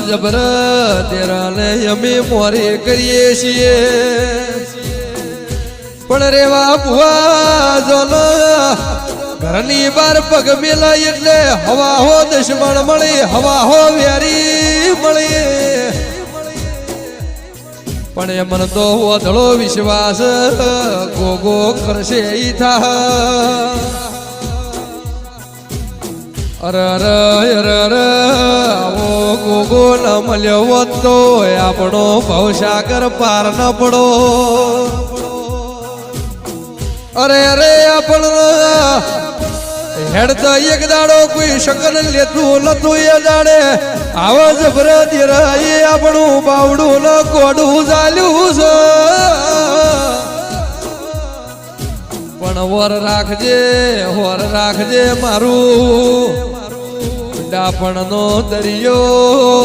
જબર તેરાને અમે મોરી કરીએ છીએ પણ રેવા ભુવા જોન ઘરની બાર પગ મેલા એટલે હવા હો દુશ્મન મળી હવા હો વેરી મળી પણ એ મન તો વધળો વિશ્વાસ ગોગો કરશે ઈ થા અરે અરે અરે અરે આવો ગોગો ન મળ્યો હોત તો આપણો ભવસાગર પાર ન પડો અરે અરે આપણો હેડ તો એક દાડો કોઈ શકન લેતું નતું એ દાડે આવો જબર દેરા એ આપણું બાવડું ન કોડું ચાલ્યું છે પણ વર રાખજે મારું ડાપણ નો દરિયો